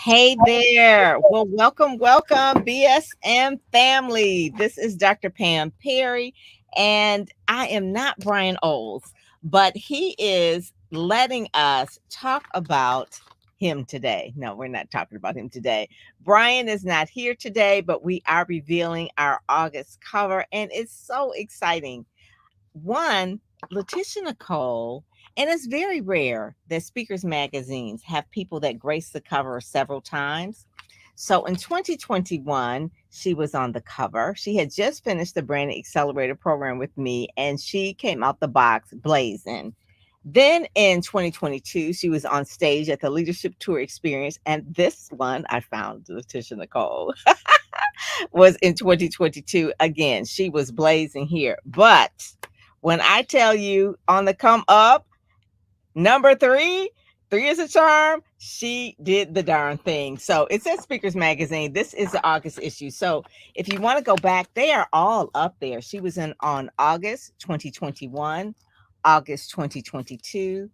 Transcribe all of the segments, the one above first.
Hey there. Well, welcome, BSM family. This is Dr. Pam Perry, and I am not Brian Oles, but he is letting us talk about him today. No, we're not talking about him today. Brian is not here today, but we are revealing our August cover, and it's so exciting. One, Letitia Nicole, and it's very rare that speakers magazines have people that grace the cover several times. So in 2021, she was on the cover. She had just finished the Branding Accelerator program with me, and she came out the box blazing. Then in 2022, she was on stage at the Leadership Tour Experience, and this one I found Letitia Nicole was in 2022. Again, she was blazing here. But when I tell you on the come up, number three is a charm, she did the darn thing. So it says Speakers Magazine. This is the August issue. So if you want to go back, they are all up there. She was in on August 2021, August 2022,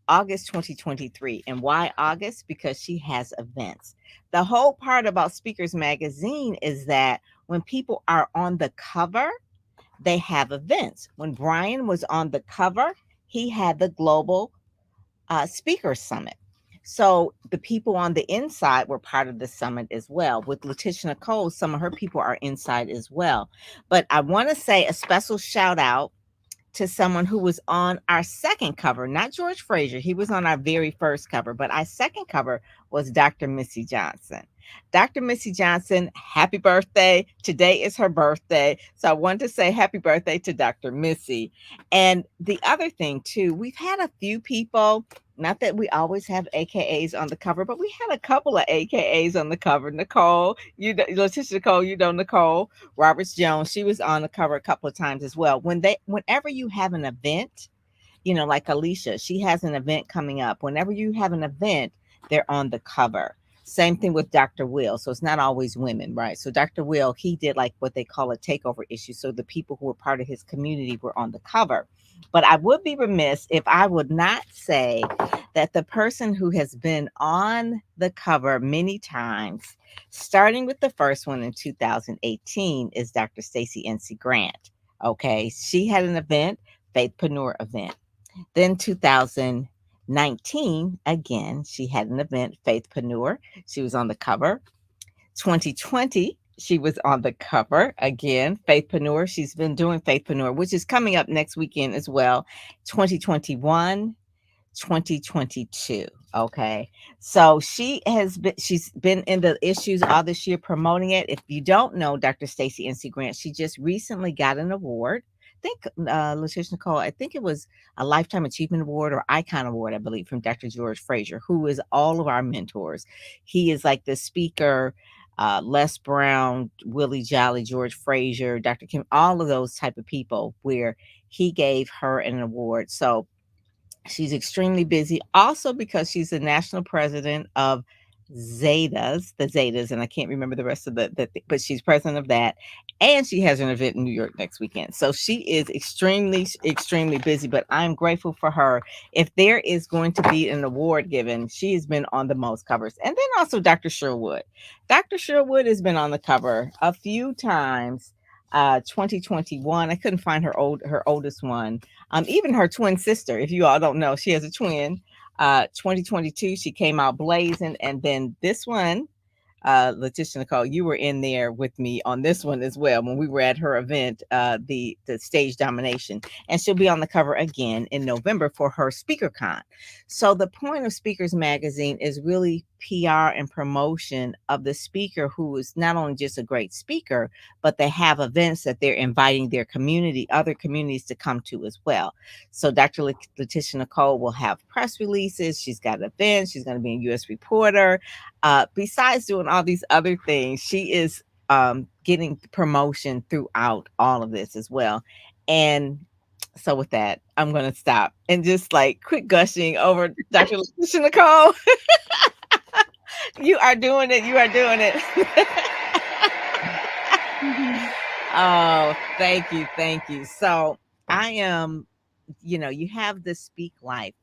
August 2023. And why August? Because she has events. The whole part about Speakers Magazine is that when people are on the cover, they have events. When Brian was on the cover, he had the Global Speaker Summit. So the people on the inside were part of the summit as well. With Letitia Nicole, some of her people are inside as well. But I want to say a special shout out to someone who was on our second cover, not George Fraser. He was on our very first cover, but our second cover was Dr. Missy Johnson. Dr. Missy Johnson, happy birthday. Today is her birthday. So I want to say happy birthday to Dr. Missy. And the other thing, too, we've had a few people, not that we always have AKAs on the cover, but we had a couple of AKAs on the cover. Nicole, Letitia Nicole, Nicole Roberts Jones, she was on the cover a couple of times as well. Whenever you have an event, like Alicia, she has an event coming up. Whenever you have an event, they're on the cover. Same thing with Dr. Will. So it's not always women, right? So Dr. Will, he did like what they call a takeover issue. So the people who were part of his community were on the cover. But I would be remiss if I would not say that the person who has been on the cover many times, starting with the first one in 2018, is Dr. Stacey NC Grant. Okay, she had an event, Faithpreneur event. Then 2019, again, she had an event, Faithpreneur. She was on the cover. 2020, she was on the cover again, Faithpreneur. She's been doing Faithpreneur, which is coming up next weekend as well. 2021, 2022. Okay. So she's been in the issues all this year promoting it. If you don't know Dr. Stacey NC Grant, she just recently got an award. I think Letitia Nicole, I think it was a Lifetime Achievement Award or Icon Award, I believe, from Dr. George Fraser, who is all of our mentors. He is like the speaker, Les Brown, Willie Jolly, George Fraser, Dr. Kim, all of those type of people, where he gave her an award. So she's extremely busy, also because she's the national president of the Zetas, and I can't remember the rest of but she's president of that. And she has an event in New York next weekend. So she is extremely, extremely busy, but I'm grateful for her. If there is going to be an award given, she has been on the most covers. And then also Dr. Sherwood. Dr. Sherwood has been on the cover a few times. 2021, I couldn't find her oldest one. Even her twin sister, if you all don't know, she has a twin. 2022, she came out blazing. And then this one, Letitia Nicole, you were in there with me on this one as well when we were at her event, the stage domination. And she'll be on the cover again in November for her SpeakerCon. So the point of Speakers Magazine is really PR and promotion of the speaker, who is not only just a great speaker, but they have events that they're inviting their community, other communities, to come to as well. So Dr. Letitia Nicole will have press releases. She's got events. She's going to be a U.S. reporter. Besides doing all these other things, she is getting promotion throughout all of this as well. And so with that, I'm going to stop and just like quick gushing over Dr. Letitia Nicole. You are doing it. You are doing it. Oh, thank you. Thank you. So I am, you have the Speak Life,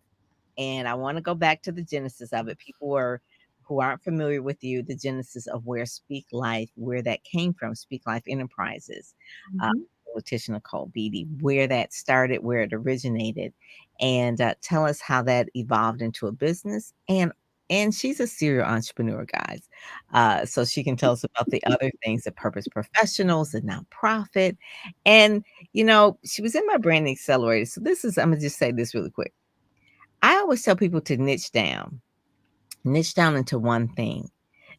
and I want to go back to the genesis of it. People were who aren't familiar with you, the genesis of where Speak Life, where that came from, Speak Life Enterprises, uh, Mhm. Laticia Nicole Beatty, where that started, where it originated, and tell us how that evolved into a business. And she's a serial entrepreneur, guys. So she can tell us about the other things, the Purpose Professionals, the nonprofit. And, she was in my branding accelerator. So I'm going to just say this really quick. I always tell people to niche down into one thing.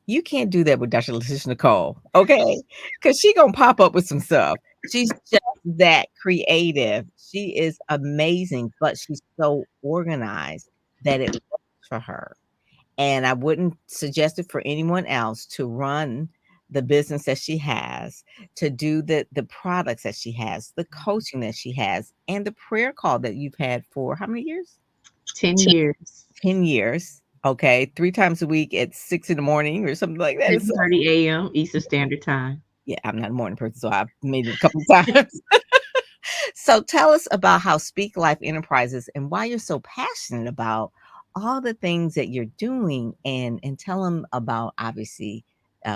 You can't do that with Dr. Letitia Nicole, okay? Because she gonna pop up with some stuff. She's just that creative. She is amazing, but she's so organized that it works for her. And I wouldn't suggest it for anyone else to run the business that she has, to do the products that she has, the coaching that she has, and the prayer call that you've had for how many years? 10 years, 10 years. Okay, 3 times a week at 6 in the morning or something like that. It's 7:30 a.m. Eastern Standard Time. yeah, I'm not a morning person, so I've made it a couple of times. So tell us about how Speak Life Enterprises and why you're so passionate about all the things that you're doing, and tell them about, obviously,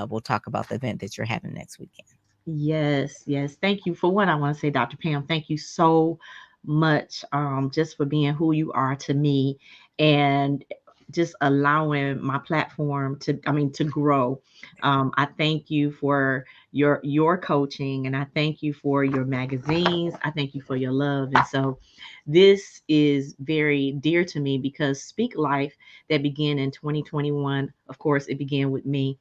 we'll talk about the event that you're having next weekend. Yes, yes. Thank you. For what I want to say, Dr. Pam, thank you so much, just for being who you are to me, and just allowing my platform to grow. I thank you for your coaching, and I thank you for your magazines. I thank you for your love. And so this is very dear to me because Speak Life, that began in 2021, of course, it began with me.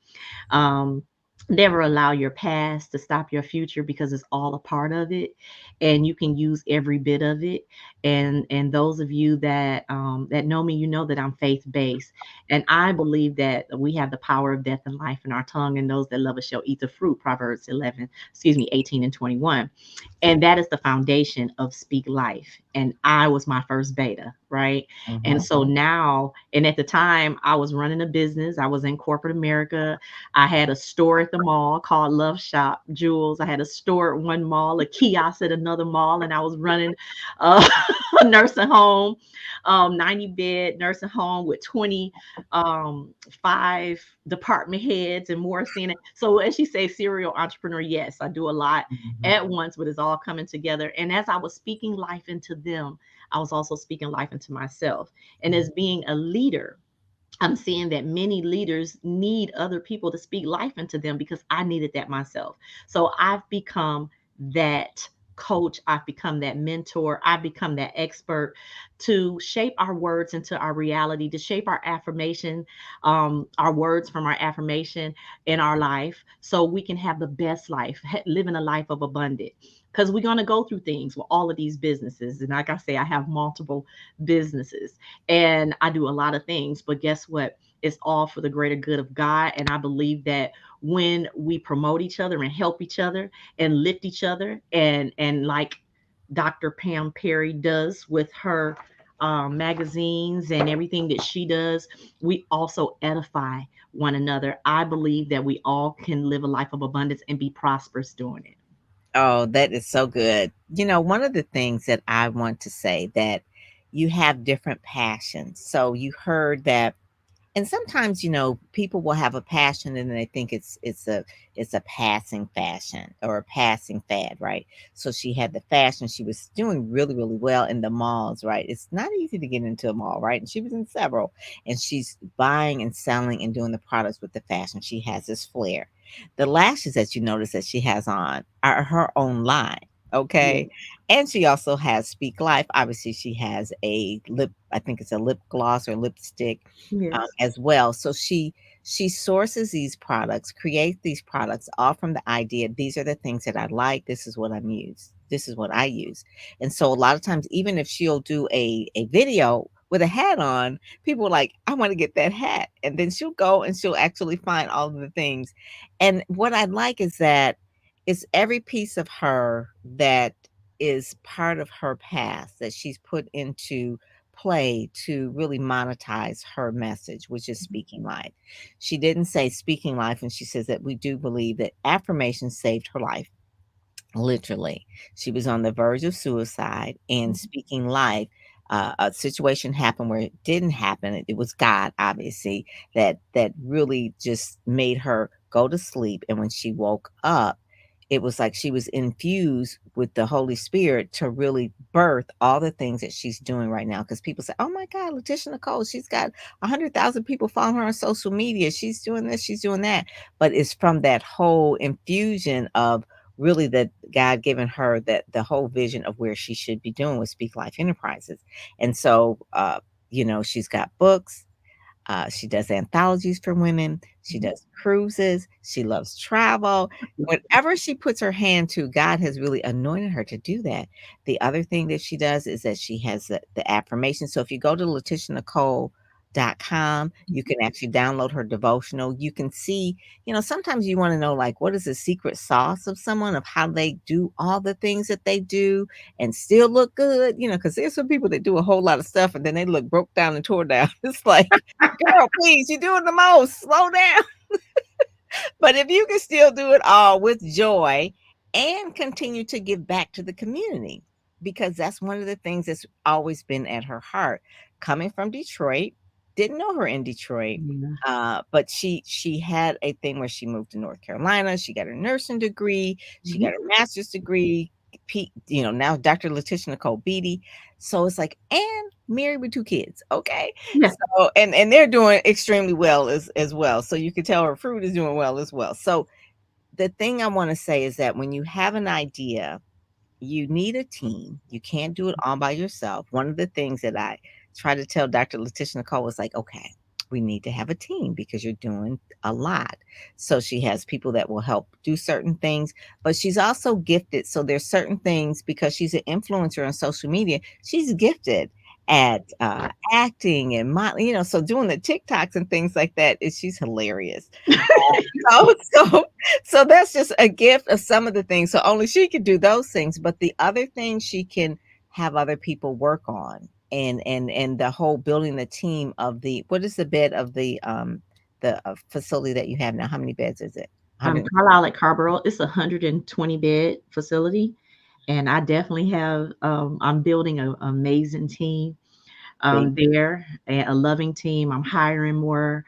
um, Never allow your past to stop your future, because it's all a part of it, and you can use every bit of it. And those of you that know me, you know that I'm faith based, and I believe that we have the power of death and life in our tongue, and those that love us shall eat the fruit. Proverbs 11, excuse me, 18 and 21. And that is the foundation of Speak Life. And I was my first beta, right? And Mhm. so now, and at the time, I was running a business. I was in corporate America. I had a store at the mall called Love Shop Jewels. I had a store at one mall, a kiosk at another mall, and I was running uh, a nursing home, 90-bed nursing home with 5 department heads and more seeing it. So as she says, serial entrepreneur, yes, I do a lot Mhm. at once, but it's all coming together. And as I was speaking life into them, I was also speaking life into myself. And as being a leader, I'm seeing that many leaders need other people to speak life into them, because I needed that myself. So I've become that coach, I've become that mentor, I've become that expert to shape our words into our reality, to shape our affirmation, our words from our affirmation in our life, so we can have the best life, living a life of abundance. Because we're going to go through things with all of these businesses. And like I say, I have multiple businesses and I do a lot of things, but guess what? It's all for the greater good of God. And I believe that when we promote each other and help each other and lift each other, and like Dr. Pam Perry does with her magazines and everything that she does, we also edify one another. I believe that we all can live a life of abundance and be prosperous doing it. Oh, that is so good. One of the things that I want to say, that you have different passions. So you heard that. And sometimes, people will have a passion and they think it's a passing fashion or a passing fad, right? So she had the fashion. She was doing really, really well in the malls, right? It's not easy to get into a mall, right? And she was in several, and she's buying and selling and doing the products with the fashion. She has this flair. The lashes that you notice that she has on are her own line. Yeah. Okay. And she also has Speak Life. Obviously, she has a lip, I think it's a lip gloss or lipstick, Yes. as well. So she sources these products, creates these products, all from the idea. These are the things that I like. This is what I'm used. This is what I use. And so a lot of times, even if she'll do a video with a hat on, people are like, I want to get that hat. And then she'll go and she'll actually find all of the things. And what I like is that it's every piece of her that is part of her past that she's put into play to really monetize her message, which is speaking life. She didn't say speaking life, and she says that we do believe that affirmation saved her life. Literally, she was on the verge of suicide, and speaking life. a situation happened where it didn't happen. It was God, obviously, that really just made her go to sleep. And when she woke up, it was like she was infused with the Holy Spirit to really birth all the things that she's doing right now. Because people say, "Oh my God, Letitia Nicole, she's got 100,000 people following her on social media. She's doing this, she's doing that." But it's from that whole infusion of really that God given her that the whole vision of where she should be doing with Speak Life Enterprises. And so, she's got books, she does anthologies for women. She does cruises. She loves travel. Whatever she puts her hand to, God has really anointed her to do that. The other thing that she does is that she has the affirmation. So if you go to LetitiaNicole.com, you can actually download her devotional. You can see, sometimes you want to know, like, what is the secret sauce of someone, of how they do all the things that they do and still look good, because there's some people that do a whole lot of stuff and then they look broke down and tore down. It's like, girl, please, you're doing the most. Slow down. But if you can still do it all with joy and continue to give back to the community, because that's one of the things that's always been at her heart. Coming from Detroit, didn't know her in Detroit, Yeah. but she had a thing where she moved to North Carolina. She got her nursing degree. She Mhm. got her master's degree. Now Dr. Laticia Nicole Beatty. So it's like, and married with two kids. Okay. Yeah. So and they're doing extremely well as well. So you can tell her fruit is doing well as well. So the thing I want to say is that when you have an idea, you need a team. You can't do it all by yourself. One of the things that I try to tell Dr. Letitia Nicole was like, okay, we need to have a team because you're doing a lot. So she has people that will help do certain things, but she's also gifted. So there's certain things, because she's an influencer on social media, she's gifted at acting and modeling, so doing the TikToks and things like that is she's hilarious. So so that's just a gift of some of the things. So only she could do those things, but the other things she can have other people work on. And the whole building the team of what is the bed of the facility that you have now? How many beds is it? 100. Carlisle at Carborough, it's a 120 bed facility, and I definitely have. I'm building an amazing team there, a loving team. I'm hiring more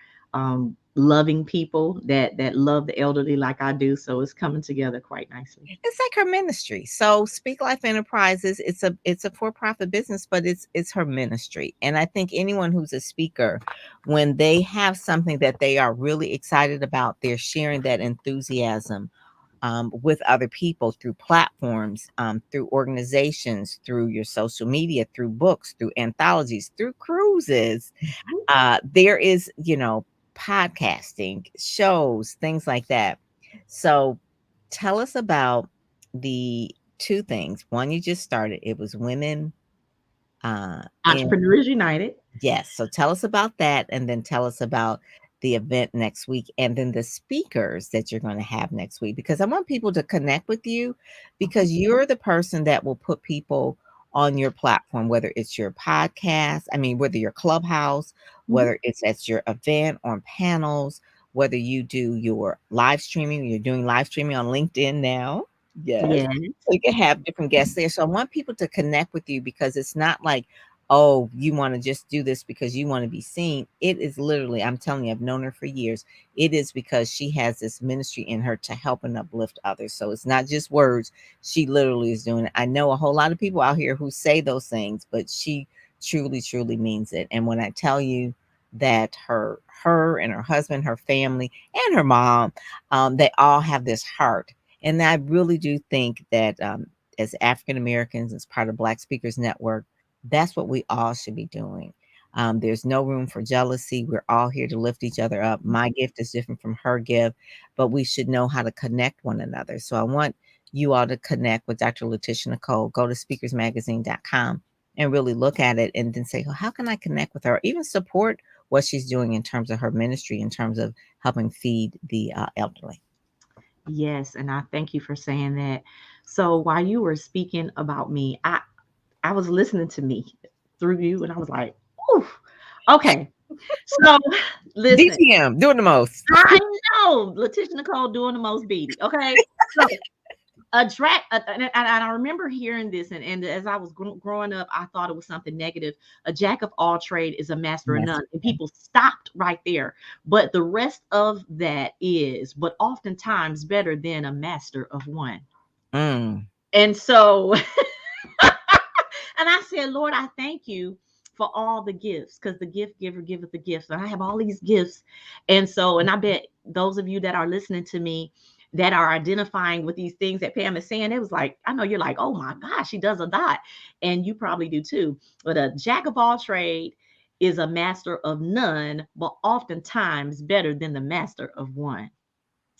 loving people that love the elderly like I do. So it's coming together quite nicely. It's like her ministry. So Speak Life Enterprises, it's a for-profit business, but it's her ministry. And I think anyone who's a speaker, when they have something that they are really excited about, they're sharing that enthusiasm with other people through platforms, through organizations, through your social media, through books, through anthologies, through cruises. Mhm. There is, podcasting, shows, things like that. So tell us about the two things. One you just started, it was women in. Entrepreneurs United. Yes. So tell us about that, and then tell us about the event next week, and then the speakers that you're going to have next week, because I want people to connect with you, because you're the person that will put people on your platform, whether it's your podcast, I mean, whether your clubhouse, Mhm. whether it's at your event, on panels, whether you do your live streaming, you're doing live streaming on LinkedIn now. Yes. Yeah. So you can have different guests there. So I want people to connect with you, because it's not like, oh, you want to just do this because you want to be seen. It is literally, I'm telling you, I've known her for years. It is because she has this ministry in her to help and uplift others. So it's not just words. She literally is doing it. I know a whole lot of people out here who say those things, but she truly, truly means it. And when I tell you that her and her husband, her family, and her mom, they all have this heart. And I really do think that as African Americans, as part of Black Speakers Network, that's what we all should be doing. There's no room for jealousy. We're all here to lift each other up. My gift is different from her gift, but we should know how to connect one another. So I want you all to connect with Dr. Letitia Nicole. Go to speakersmagazine.com and really look at it, and then say, well, how can I connect with her? Even support what she's doing in terms of her ministry, in terms of helping feed the elderly. Yes, and I thank you for saying that. So while you were speaking about me, I was listening to me through you, and I was like, "Ooh, okay." So listen, DTM, doing the most. I know Letitia Nicole doing the most Beatty. Okay, so And I remember hearing this, and as I was growing up, I thought it was something negative. A jack of all trade is a master of Yes. none, and people stopped right there. But the rest of that is, but oftentimes better than a master of one. Mm. And so, and I said, Lord, I thank you for all the gifts, because the gift giver giveth the gifts. And I have all these gifts. And so, and I bet those of you that are listening to me that are identifying with these things that Pam is saying, it was like, I know you're like, oh my gosh, she does a lot. And you probably do too. But a jack of all trade is a master of none, but oftentimes better than the master of one.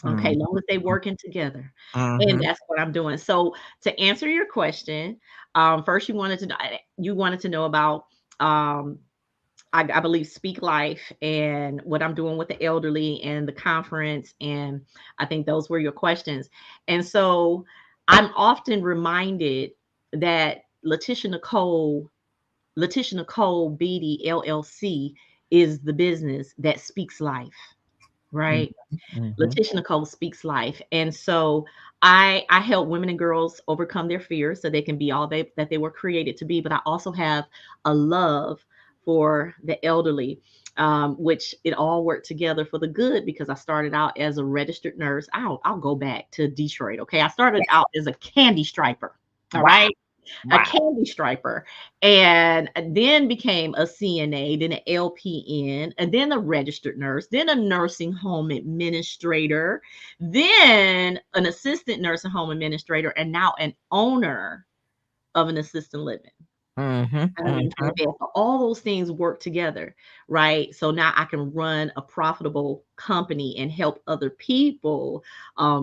Okay, Mm. long as they working together. And Mm-hmm. that's what I'm doing. So to answer your question, first you wanted to know about I believe Speak Life and what I'm doing with the elderly and the conference. And I think those were your questions. And so I'm often reminded that Laticia Nicole Beatty LLC is the business that speaks life, right? Mm-hmm. Laticia Nicole speaks life. And so I help women and girls overcome their fears so they can be all that they were created to be. But I also have a love for the elderly, which it all worked together for the good, because I started out as a registered nurse. I'll go back to Detroit. Okay. I started out as a candy striper. All Wow. right, a Wow. candy striper, and then became a CNA, then an LPN, and then a registered nurse, then a nursing home administrator, then an assistant nursing home administrator, and now an owner of an assisted living. Mm-hmm. I don't even Mm-hmm. have a bed. So all those things work together, right? So now I can run a profitable company and help other people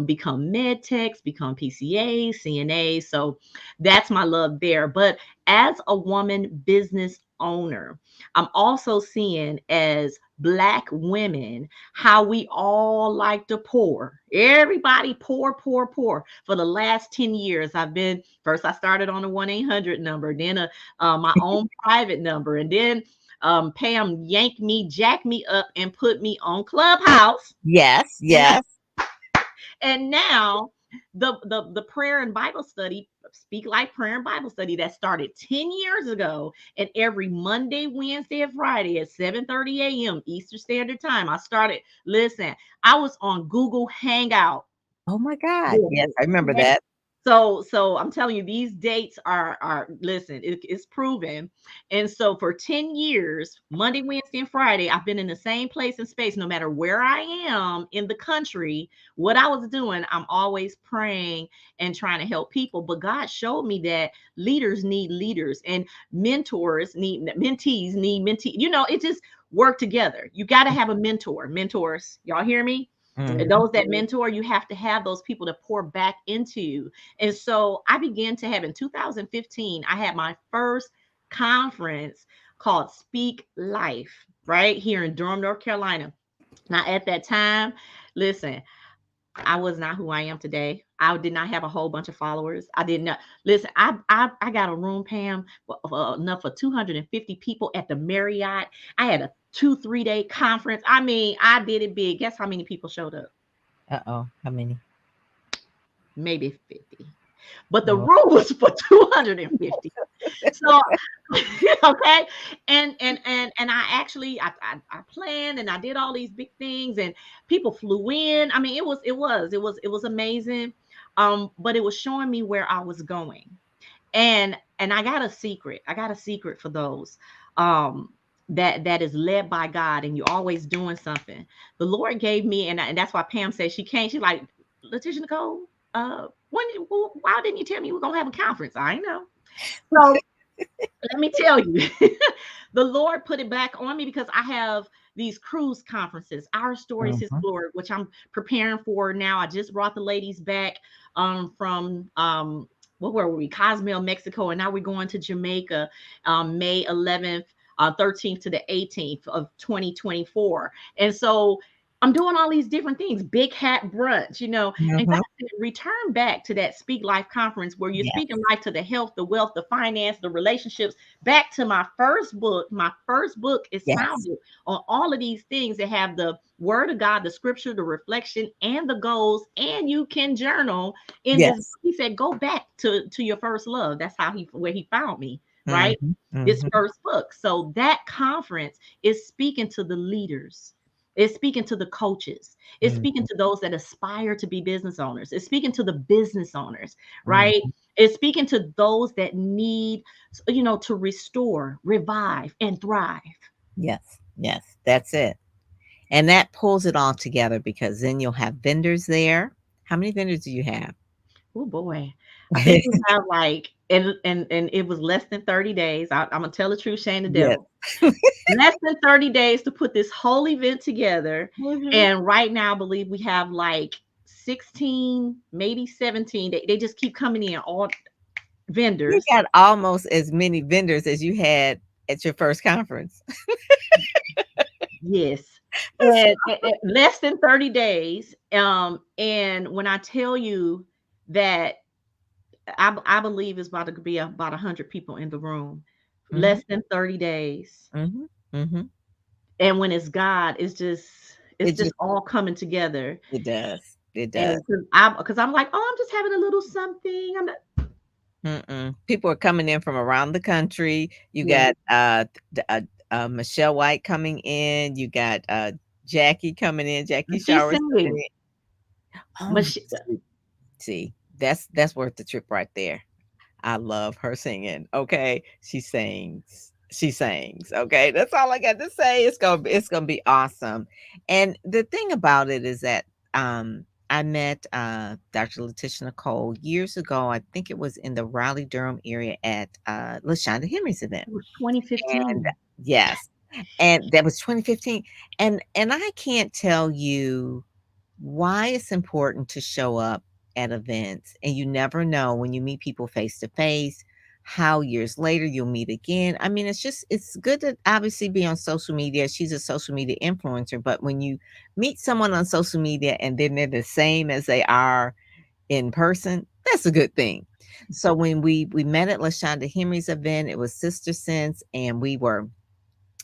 become med techs, become PCAs, CNAs. So that's my love there. But as a woman business owner, I'm also seeing as Black women how we all like to pour. Everybody pour, pour, pour. For the last 10 years, I started on a 1-800 number, then my own private number. And then Pam yanked me, jacked me up, and put me on Clubhouse. Yes. Yes. And now the prayer and Bible study, Speak Life Prayer and Bible Study, that started 10 years ago. And every Monday, Wednesday, and Friday at 7:30 a.m. Eastern Standard Time, I started. Listen, I was on Google Hangout. Oh my God. Yes, I remember Okay. that. So I'm telling you, these dates are listen, it's proven. And so for 10 years, Monday, Wednesday, and Friday, I've been in the same place and space, no matter where I am in the country, what I was doing, I'm always praying and trying to help people. But God showed me that leaders need leaders, and mentees need mentees. It just work together. You got to have a mentor. Mentors, y'all hear me? And Mm-hmm. those that mentor, you have to have those people to pour back into you. And so I began to have, in 2015, I had my first conference called Speak Life, right here in Durham, North Carolina. Now, at that time, listen, I was not who I am today. I did not have a whole bunch of followers. I did not listen. I got a room, Pam, enough for 250 people at the Marriott. I had a 2-3 day conference. I mean, I did it big. Guess how many people showed up? Uh-oh. How many? Maybe 50. But the Oh. room was for 250. So okay. And I actually I planned and I did all these big things, and people flew in. I mean, it was amazing. But it was showing me where I was going. And I got a secret. I got a secret for those that is led by God, and you're always doing something. The Lord gave me, and that's why Pam said she came. She's like, Laticia Nicole, why didn't you tell me we are gonna have a conference? I know. So let me tell you, the Lord put it back on me because I have these cruise conferences, Our Stories, His Mm-hmm. Glory, which I'm preparing for now. I just brought the ladies back from what were we? Cozumel, Mexico, and now we're going to Jamaica, May 11th, 13th to the 18th of 2024. And so I'm doing all these different things, big hat brunch, and God Mhm. said, return back to that Speak Life conference where you're speaking Yes. life to the health, the wealth, the finance, the relationships, back to my first book. My first book is Yes. founded on all of these things that have the word of God, the scripture, the reflection, and the goals, and you can journal in this. Yes. He said, go back to your first love. That's how where he found me, right? Mhm. This Mhm. first book. So that conference is speaking to the leaders. It's speaking to the coaches. It's speaking Mhm. to those that aspire to be business owners. It's speaking to the business owners, right? Mhm. It's speaking to those that need, to restore, revive, and thrive. Yes. Yes. That's it. And that pulls it all together because then you'll have vendors there. How many vendors do you have? Oh boy. I think we have like, and it was less than 30 days. I'm gonna tell the truth, shame the Yes. devil. Less than 30 days to put this whole event together. Mhm. And right now, I believe we have like 16, maybe 17. They just keep coming in, all You vendors. got almost as many vendors as you had at your first conference. Yes. That's And less than 30 days. And when I tell you that I believe it's about to be about 100 people in the room, mhm. less than 30 days. Mhm. Mhm. And when it's God, it's It just just all coming together. it does. It does. And because I'm like, oh, I'm just having a little something. I'm not, Mm-mm. People are coming in from around the country. You yeah. got Michelle White coming in. You got Jackie coming in. Jackie And she's Showers coming singing. in. Oh, Mich- see, that's worth the trip right there. I love her singing. Okay, she sings. She sings. Okay, that's all I got to say. It's gonna be awesome. And the thing about it is that I met Dr. Laticia Nicole years ago. I think it was in the Raleigh Durham area at LaShonda Henry's event. it was And 2015. yes, and that was 2015. And I can't tell you why it's important to show up at events, and you never know when you meet people face to face how years later you'll meet again. I mean, it's good to obviously be on social media. She's a social media influencer, but when you meet someone on social media and then they're the same as they are in person, that's a good thing. So when we met at LaShonda Henry's event, it was Sister Sense, and we were,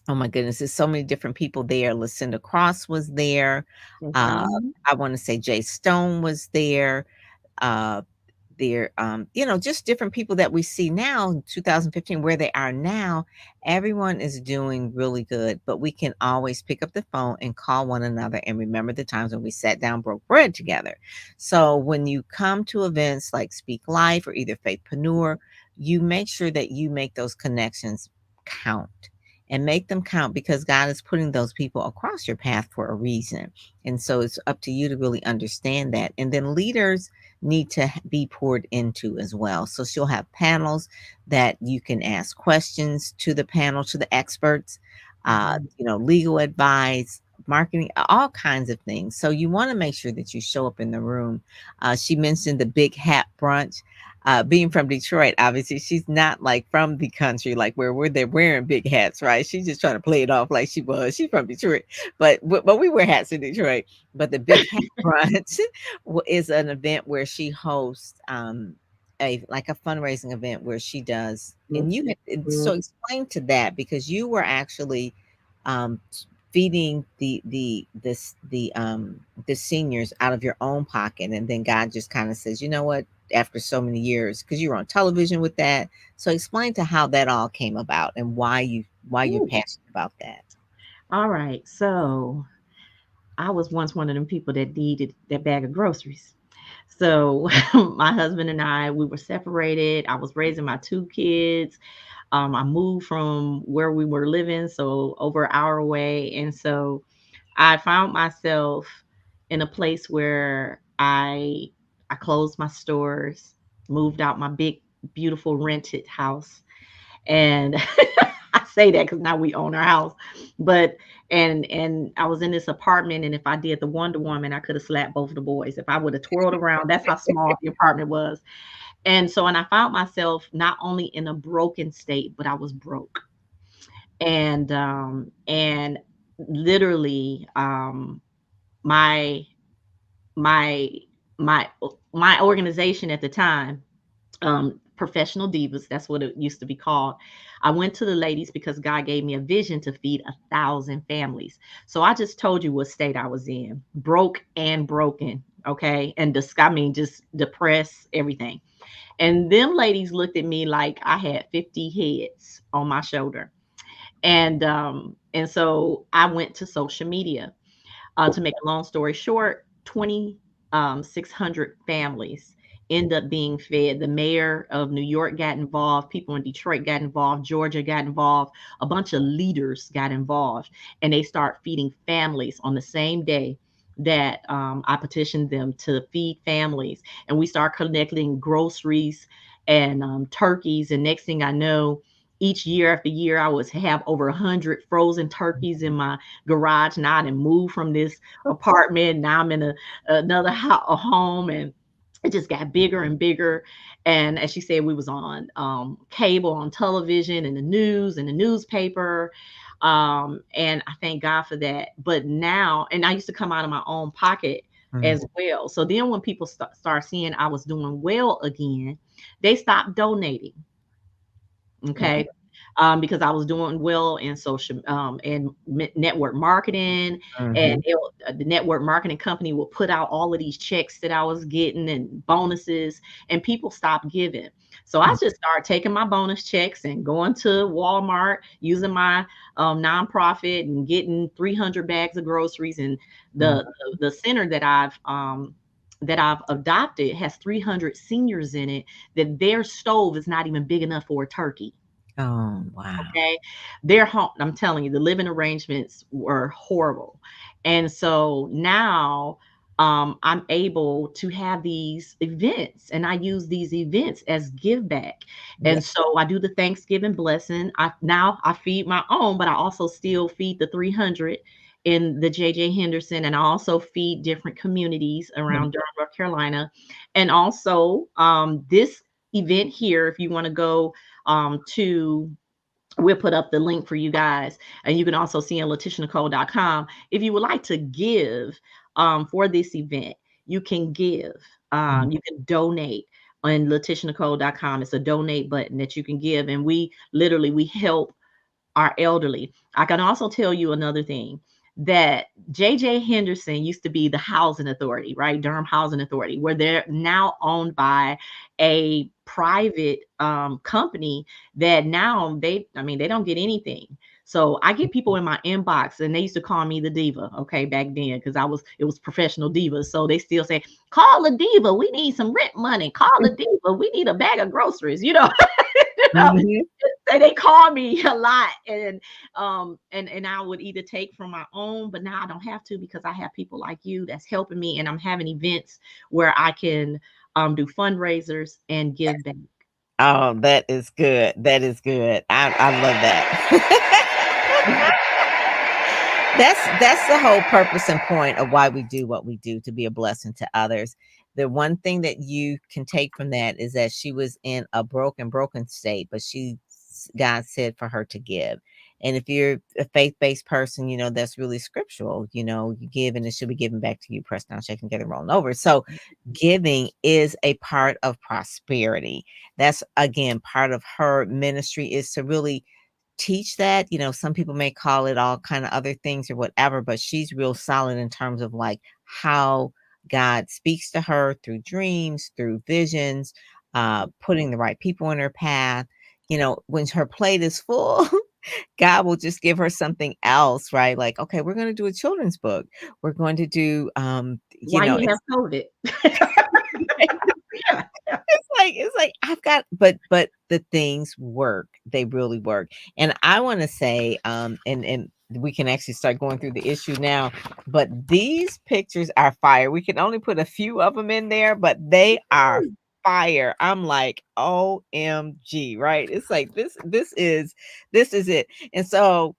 oh my goodness, there's so many different people there. Lucinda Cross was there. Uh, Mhm. I want to say Jay Stone was there. Uh, just different people that we see now in 2015, where they are now. Everyone is doing really good, but we can always pick up the phone and call one another and remember the times when we sat down, broke bread together. So when you come to events like Speak Life or either Faithpreneur, you make sure that you make those connections count and make them count, because God is putting those people across your path for a reason. And so it's up to you to really understand that. And then leaders need to be poured into as well. So she'll have panels that you can ask questions to the panel, to the experts, Mhm. legal advice, marketing, all kinds of things. So you want to make sure that you show up in the room. She mentioned the big hat brunch. Being from Detroit, obviously she's not like from the country, like where we're there wearing big hats, right? She's just trying to play it off like she was. She's from Detroit, but we wear hats in Detroit. But the big hat brunch is an event where she hosts a like a fundraising event where she does, and so explain to that, because you were actually um feeding the seniors out of your own pocket, and then God just kind of says, you know what, after so many years, because you were on television with that. So explain to how that all came about and why you're Ooh. passionate about that. All right. So I was once one of them people that needed that bag of groceries. So my husband and I, we were separated. I was raising my two kids. I moved from where we were living, so over an hour away. And so I found myself in a place where I closed my stores, moved out my big, beautiful rented house, and I say that because now we own our house. But and I was in this apartment, and if I did the Wonder Woman, I could have slapped both of the boys. If I would have twirled around, that's how small the apartment was. And I found myself not only in a broken state, but I was broke. And literally, my my my my organization at the time, professional divas, that's what it used to be called. I went to the ladies because God gave me a vision to feed 1,000 families. So I just told you what state I was in, broke and broken, okay, and I mean just depressed, everything. And them ladies looked at me like I had 50 heads on my shoulder. And so I went to social media. To make a long story short, 2,600 families end up being fed. The mayor of New York got involved. People in Detroit got involved. Georgia got involved. A bunch of leaders got involved, and they start feeding families on the same day that I petitioned them to feed families. And we start collecting groceries and turkeys. And next thing I know, each year after year, I was have over 100 frozen turkeys in my garage. Now I done moved from this apartment. Now I'm in another a home, and it just got bigger and bigger. And as she said, we was on cable, on television, and the news, and the newspaper. And I thank God for that. But now, and I used to come out of my own pocket as well. So then when people start seeing I was doing well again, they stopped donating. Okay. Because I was doing well in social and network marketing, and the network marketing company will put out all of these checks that I was getting and bonuses, and people stopped giving. So I just started taking my bonus checks and going to Walmart, using my nonprofit and getting 300 bags of groceries. And the center that I've adopted has 300 seniors in it, that their stove is not even big enough for a turkey. Oh, wow. Okay. Their home, I'm telling you, the living arrangements were horrible. And so now I'm able to have these events, and I use these events as give back. Yeah. And so I do the Thanksgiving blessing. I feed my own, but I also still feed the 300 in the JJ Henderson, and I also feed different communities around Durham, North Carolina. And also this event here, if you want to go to, we'll put up the link for you guys, and you can also see on LaticiaNicole.com. If you would like to give for this event, you can give. You can donate on LaticiaNicole.com. It's a donate button that you can give, and we help our elderly. I can also tell you another thing, that JJ Henderson used to be the housing authority, right? Durham Housing Authority, where they're now owned by a private company that now they don't get anything. So I get people in my inbox, and they used to call me the diva, okay, back then, because it was professional divas. So they still say, call a diva, we need some rent money. Call a diva, we need a bag of groceries, you know. They call me a lot, and I would either take from my own, but now I don't have to, because I have people like you that's helping me, and I'm having events where I can do fundraisers and give back. Oh, that is good. That is good. I love that. That's the whole purpose and point of why we do what we do, to be a blessing to others. The one thing that you can take from that is that she was in a broken state, but God said for her to give. And if you're a faith-based person, that's really scriptural. You give and it should be given back to you, pressed down, shaken, together, rolling over. So giving is a part of prosperity. That's, again, part of her ministry, is to really teach that. Some people may call it all kind of other things or whatever, but she's real solid in terms of like how God speaks to her through dreams, through visions, putting the right people in her path. When her plate is full, God will just give her something else, right? Like, okay, we're going to do a children's book. We're going to do, Why you have COVID? Yeah. it's like I've got, but the things work. They really work. And I want to say, and we can actually start going through the issue now, but these pictures are fire. We can only put a few of them in there, but they are fire. I'm like, OMG, right? It's like this is it. And so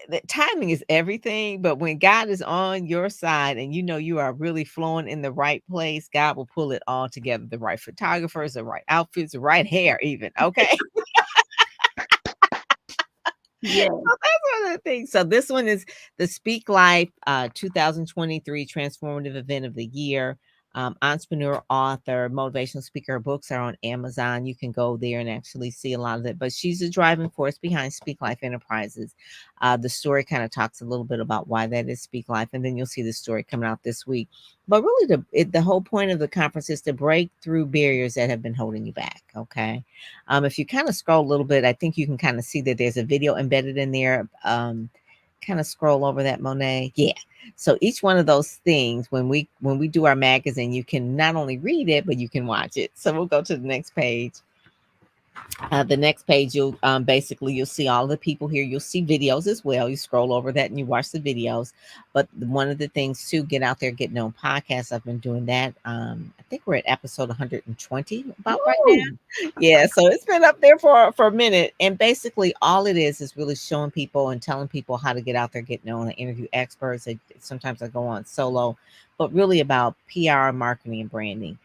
the timing is everything, but when God is on your side and you are really flowing in the right place, God will pull it all together. The right photographers, the right outfits, the right hair, even. Okay. Yes. That's one of the things. So this one is the Speak Life 2023 Transformative Event of the Year. Entrepreneur, author, motivational speaker. Her books are on Amazon. You can go there and actually see a lot of it. But she's the driving force behind Speak Life Enterprises. The story kind of talks a little bit about why that is Speak Life, and then you'll see the story coming out this week. But really, the whole point of the conference is to break through barriers that have been holding you back. Okay. If you kind of scroll a little bit, I think you can kind of see that there's a video embedded in there. Kind of scroll over that, Monet. Yeah. So each one of those things, when we do our magazine, you can not only read it, but you can watch it. So we'll go to the next page. The next page, you'll basically you'll see all the people here. You'll see videos as well. You scroll over that and you watch the videos. But one of the things to get out there, get known podcasts. I've been doing that. I think we're at episode 120 about right Woo! now. Yeah, so it's been up there for a minute. And basically, all it is really showing people and telling people how to get out there, get known, and interview experts. Sometimes I go on solo, but really about PR, marketing, and branding.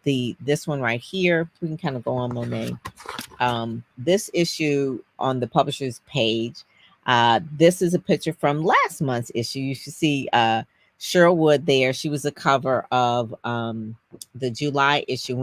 This one right here, we can kind of go on, Monet. This issue on the publisher's page. This is a picture from last month's issue. You should see Cheryl Wood there. She was a cover of the July issue.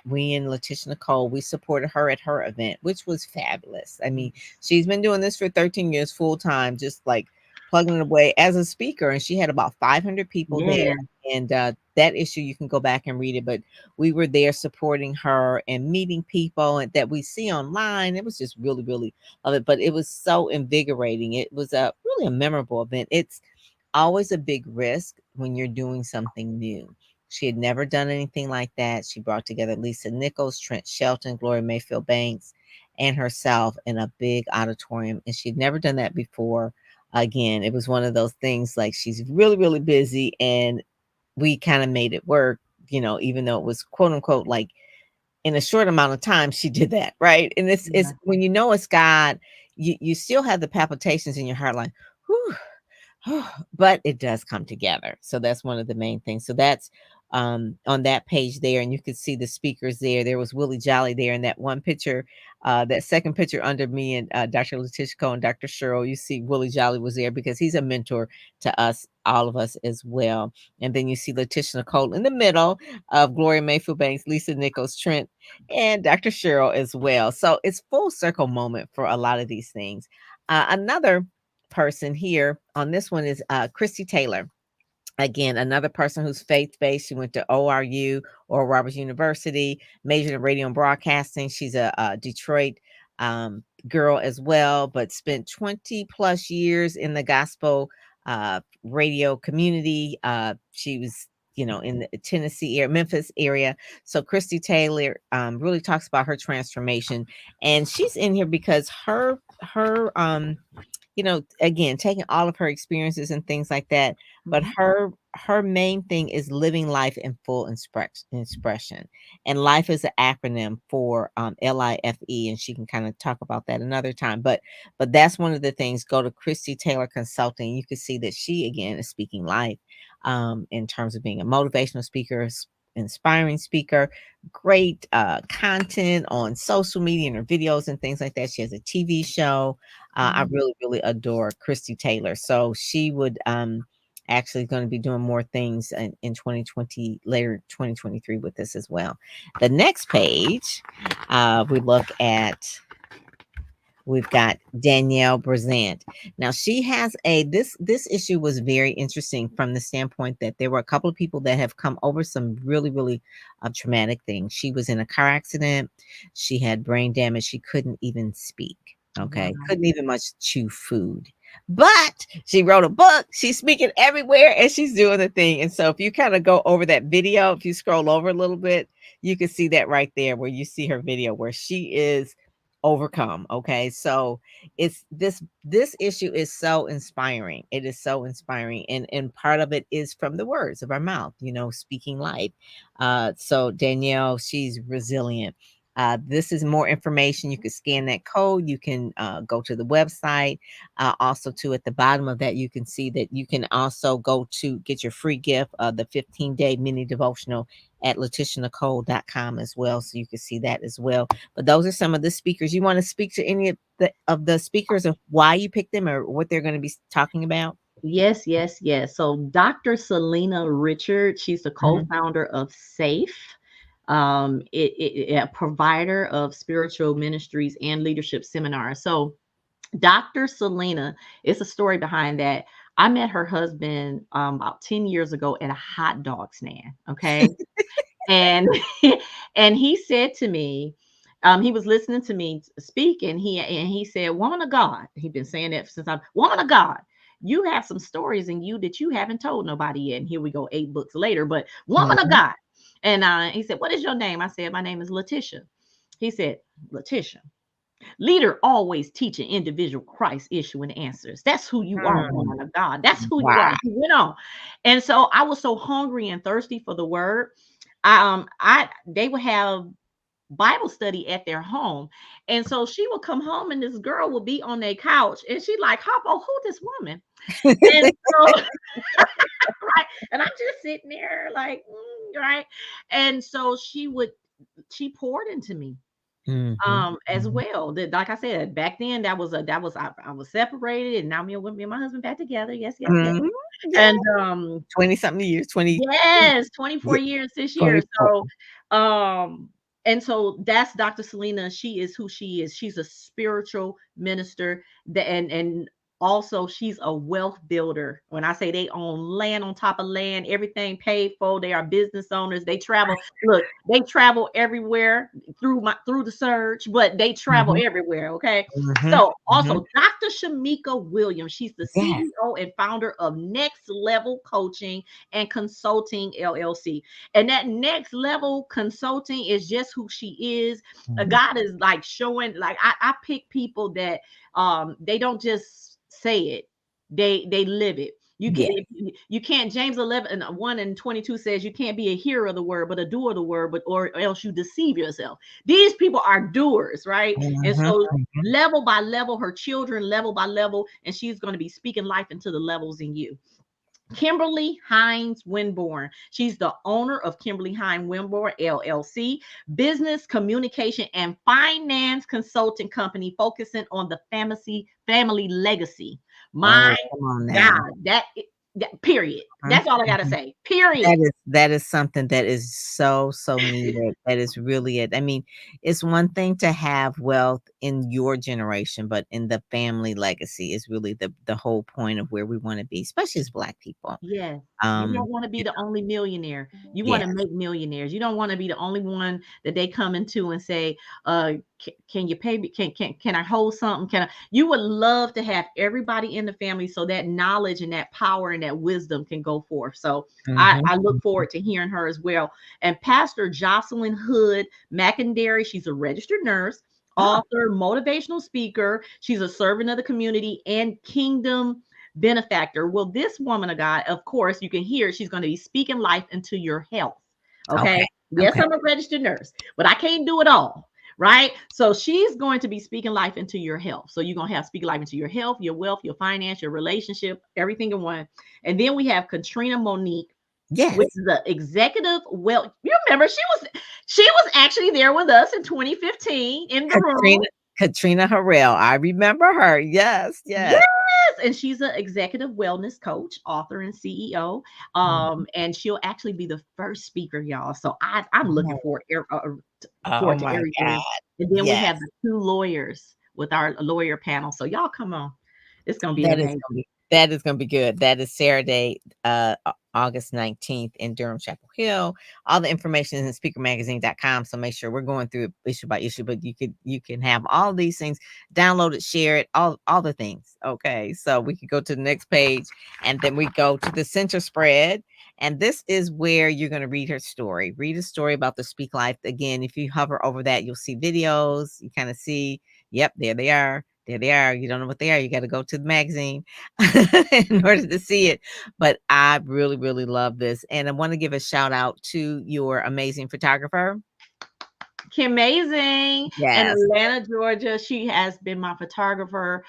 We and Laticia Nicole, we supported her at her event, which was fabulous. I mean, she's been doing this for 13 years full time, just like plugging it away as a speaker. And she had about 500 people there. Yeah. And that issue, you can go back and read it. But we were there supporting her and meeting people and that we see online. It was just really, really love it. But it was so invigorating. It was a really a memorable event. It's always a big risk when you're doing something new. She had never done anything like that. She brought together Lisa Nichols, Trent Shelton, Gloria Mayfield Banks, and herself in a big auditorium. And she'd never done that before. Again, it was one of those things like she's really, really busy and we kind of made it work, even though it was quote unquote like in a short amount of time, she did that, right? And it's Yeah. when you know it's God, you still have the palpitations in your heart, like, whew, but it does come together. So that's one of the main things. So that's on that page there, and you can see the speakers there. There was Willie Jolly there in that one picture, that second picture under me and Dr. Laticia Cole and Dr. Cheryl. You see Willie Jolly was there because he's a mentor to us, all of us as well. And then you see Laticia Nicole in the middle of Gloria Mayfield Banks, Lisa Nichols, Trent, and Dr. Cheryl as well. So it's full circle moment for a lot of these things. Another person here on this one is Christy Taylor. Again, another person who's faith-based. She went to ORU, Oral Roberts University, majored in radio and broadcasting. She's a Detroit girl as well, but spent 20 plus years in the gospel radio community. She was in the Tennessee area, Memphis area. So Christy Taylor really talks about her transformation, and she's in here because her again, taking all of her experiences and things like that, but Mhm. her main thing is living life in full expression. And life is an acronym for LIFE, and she can kind of talk about that another time. But that's one of the things. Go to Christy Taylor Consulting. You can see that she again is speaking life in terms of being a motivational speaker, inspiring speaker, great content on social media and her videos and things like that. She has a TV show. I Mhm. really, really adore Christy Taylor. So she would actually going to be doing more things in 2020, later 2023 with this as well. The next page, we look at we've got Danielle Brazant. Now she has this issue was very interesting from the standpoint that there were a couple of people that have come over some really, really traumatic things. She was in a car accident. She had brain damage. She couldn't even speak. Okay. Wow. Couldn't even much chew food. But she wrote a book. She's speaking everywhere and she's doing the thing. And so if you kind of go over that video, if you scroll over a little bit, you can see that right there where you see her video where she is overcome. Okay, so it's this issue is so inspiring. It is so inspiring, and part of it is from the words of our mouth, speaking life. So Danielle, she's resilient. This is more information. You can scan that code. You can go to the website. Also, too, at the bottom of that, you can see that you can also go to get your free gift, the 15-day mini devotional at LetitiaNicole.com as well. So you can see that as well. But those are some of the speakers. You want to speak to any of the speakers of why you picked them or what they're going to be talking about? Yes, yes, yes. So Dr. Selena Richard, she's the Mhm. co-founder of SAFE, a provider of spiritual ministries and leadership seminars. So Dr. Selena, it's a story behind that. I met her husband about 10 years ago at a hot dog stand. Okay. And and he said to me, he was listening to me speak, and he said, "Woman of God," he'd been saying that since I'm "Woman of God, you have some stories in you that you haven't told nobody yet." And here we go, 8 books later, but "Woman of Mhm. God," and he said, "What is your name?" I said, "My name is Laticia." He said, "Laticia, leader always teaching individual Christ issue and answers. That's who you are, Mm. woman of God. That's who you are." Wow. He went on. And so I was so hungry and thirsty for the word. I they would have Bible study at their home. And so she would come home and this girl would be on their couch and she like, Hoppo, who this woman? And so right. And I'm just sitting there like, right. And so she poured into me Mhm. as Mhm. well. That, like I said, back then I was separated, and now me and my husband back together. Yes, yes, yes. Mhm. Yeah. And 20 something years, 20, yes, yeah, 24 years this year. 24. Um, and so that's Dr. Selena. She is who she is. She's a spiritual minister that and also she's a wealth builder. When I say they own land on top of land, everything paid for, they are business owners. They travel. Look, they travel everywhere through the surge, but they travel Mhm. everywhere. Okay. Mhm. So Mhm. also Dr. Shamika Williams, she's the Yes. CEO and founder of Next Level Coaching and Consulting LLC. And that next level consulting is just who she is. Mhm. God is like showing, like I pick people that they don't just say it, they live it. Yeah. You can't, James 11 and 1 and 22 says you can't be a hearer of the word, but a doer of the word, but or else you deceive yourself. These people are doers, right? And Mhm. so Mhm. level by level, her children level by level, and she's going to be speaking life into the levels in you. Kimberly Hines Winborn. She's the owner of Kimberly Hines Winborn LLC, business communication and finance consulting company focusing on the family legacy. My Oh, come on now. God, that period. Mhm. That's all I gotta Mhm. say. Period. That is something that is so, so needed. That is really it. I mean, it's one thing to have wealth in your generation, but in the family legacy is really the whole point of where we want to be, especially as Black people. Yes. You Um, don't want to be you the only millionaire. You know, want to yes. make millionaires. You don't want to be the only one that they come into and say, can you pay me? Can I hold something? Can I? You would love to have everybody in the family so that knowledge and that power and that wisdom can go forth. So I Mhm. look forward to hearing her as well. And Pastor Jocelyn Hood McInderry, she's a registered nurse, Oh, author, motivational speaker. She's a servant of the community and kingdom benefactor. Well, this woman of God, of course, you can hear she's going to be speaking life into your health. okay. Okay. Yes, Okay. I'm a registered nurse, but I can't do it all. Right. So she's going to be speaking life into your health. So you're going to have speaking life into your health, your wealth, your finance, your relationship, everything in one. And then we have Katrina Monique, which Yes. is the executive. Well, you remember she was actually there with us in 2015 in the room. Katrina Katrina Harrell. I remember her. Yes. Yes. Yes, and she's an executive wellness coach, author, and CEO. Mhm. And she'll actually be the first speaker, y'all. So I'm looking Oh forward to my God. everything. And then we Yes. have the two lawyers with our lawyer panel. So y'all come on, it's gonna be That is amazing. gonna be that is gonna be good. That is Saturday, August 19th in Durham Chapel Hill. All the information is in speakermagazine.com. So make sure we're going through it issue by issue, but you can have all these things, download it, share it, all the things. Okay. So we could go to the next page and then we go to the center spread. And this is where you're going to read her story. Read a story about the Speak Life. Again, if you hover over that, you'll see videos. You kind of see, yep, there they are. There they are. You don't know what they are. You got to go to the magazine in order to see it. But I really, really love this. And I want to give a shout out to your amazing photographer. Kim Amazing in Yes. Atlanta, Georgia. She has been my photographer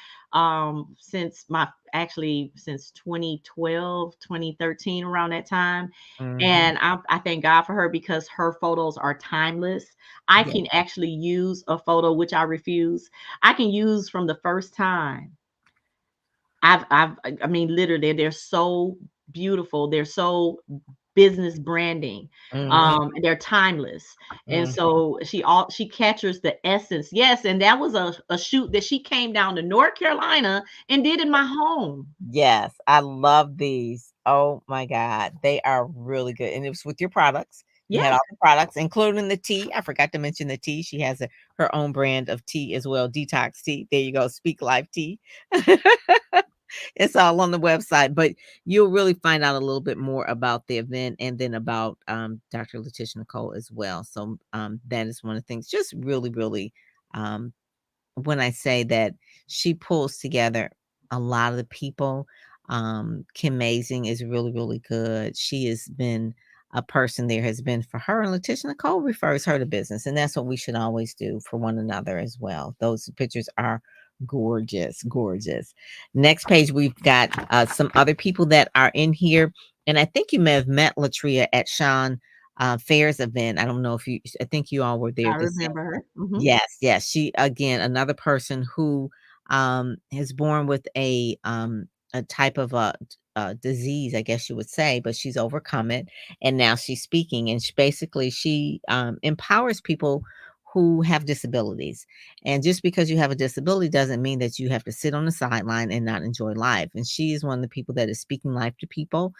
since my actually since 2012, 2013, around that time. Mhm. And I thank God for her because her photos are timeless. I Yeah. can actually use a photo, which I refuse. I can use from the first time. I mean, literally, they're so beautiful. They're so business branding. Mhm. And they're timeless. And Mhm. so she captures the essence. Yes, and that was a shoot that she came down to North Carolina and did in my home. Yes, I love these. Oh my god, they are really good, and it was with your products. You had Yes, all the products, including the tea. I forgot to mention the tea. She has her own brand of tea as well, detox tea. There you go, Speak Life Tea. It's all on the website, but you'll really find out a little bit more about the event and then about Dr. Letitia Nicole as well. So that is one of the things. Just really, really um, when I say that she pulls together a lot of the people. Kim Mazing is really, really good. She has been a person there has been for her, and Letitia Nicole refers her to business, and that's what we should always do for one another as well. Those pictures are gorgeous, gorgeous. Next page, we've got some other people that are in here, and I think you may have met Latria at Sean Fair's event. I don't know if you, I think you all were there I to see. remember her. Yes, yes. She again another person who is born with a type of a disease, I guess you would say, but she's overcome it and now she's speaking and she empowers people who have disabilities. And just because you have a disability doesn't mean that you have to sit on the sideline and not enjoy life. And she is one of the people that is speaking life to people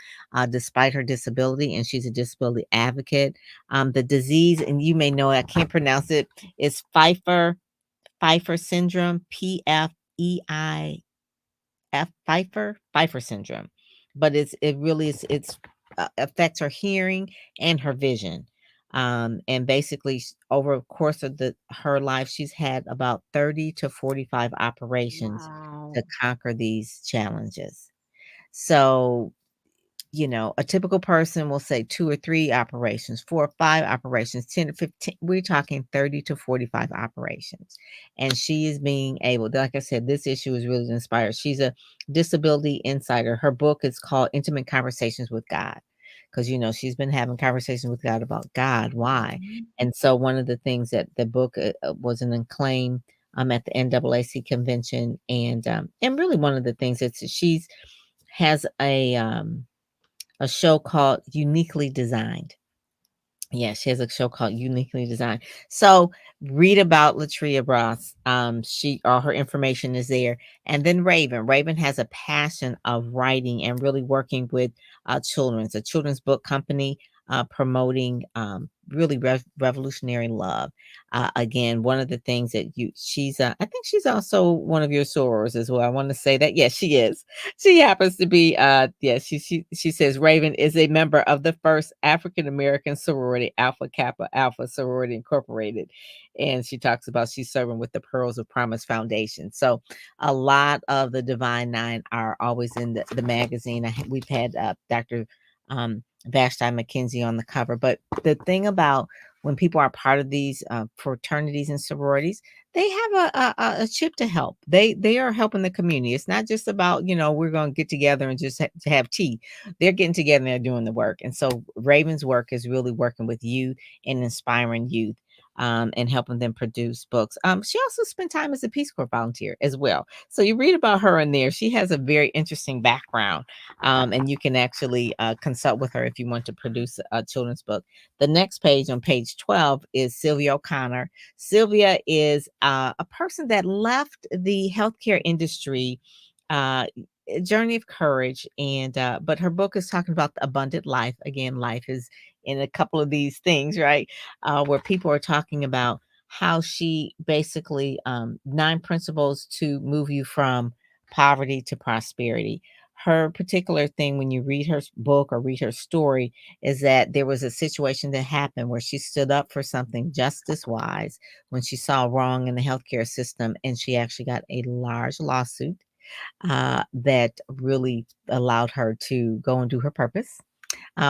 despite her disability, and she's a disability advocate. The disease, and you may know it, I can't pronounce it, is Pfeiffer syndrome, Pfeiffer syndrome. But it really is it's affects her hearing and her vision. And basically over the course of her life, she's had about 30 to 45 operations to Wow. conquer these challenges. So a typical person will say 2 or 3 operations, 4 or 5 operations, 10 to 15. We're talking 30 to 45 operations. And she is being able, like I said, this issue is really inspired. She's a disability insider. Her book is called Intimate Conversations with God. Because she's been having conversations with God about God, why? Mhm. And so one of the things that the book was an acclaim at the NAAC convention, and really one of the things that she's has a show called Uniquely Designed. Yeah, she has a show called Uniquely Designed. So read about Latria Ross. She all her information is there. And then Raven. Raven has a passion of writing and really working with children. It's a children's book company promoting really revolutionary love. Again, one of the things that she's I think she's also one of your sorors as well. I want to say that. Yes, she is. She happens to be yeah, she says Raven is a member of the first African American sorority, Alpha Kappa Alpha Sorority Incorporated. And she talks about she's serving with the Pearls of Promise Foundation. So a lot of the Divine Nine are always in the magazine. We've had Dr. Vashti McKenzie on the cover. But the thing about when people are part of these fraternities and sororities, they have a chip to help. They are helping the community. It's not just about we're going to get together and just to have tea. They're getting together and they're doing the work. And so Raven's work is really working with youth and inspiring youth. And helping them produce books. She also spent time as a Peace Corps volunteer as well. So you read about her in there. She has a very interesting background, and you can actually consult with her if you want to produce a children's book. The next page on page 12 is Sylvia O'Connor. Sylvia is a person that left the healthcare industry. A journey of courage, and but her book is talking about the abundant life. Again, life is in a couple of these things, right? Where people are talking about how she basically 9 principles to move you from poverty to prosperity. Her particular thing, when you read her book or read her story, is that there was a situation that happened where she stood up for something justice wise when she saw wrong in the healthcare system, and she actually got a large lawsuit that really allowed her to go and do her purpose.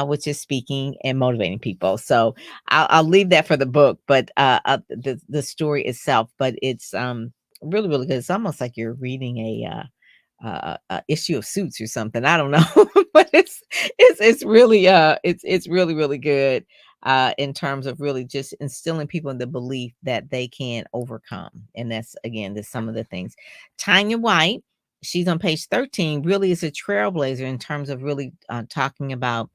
which is speaking and motivating people. So I'll leave that for the book, but the story itself. But it's really really good. It's almost like you're reading a issue of Suits or something. I don't know, but it's really it's really really good in terms of really just instilling people in the belief that they can overcome, and that's again that's some of the things. Tanya White, she's on page 13. Really is a trailblazer in terms of really talking about.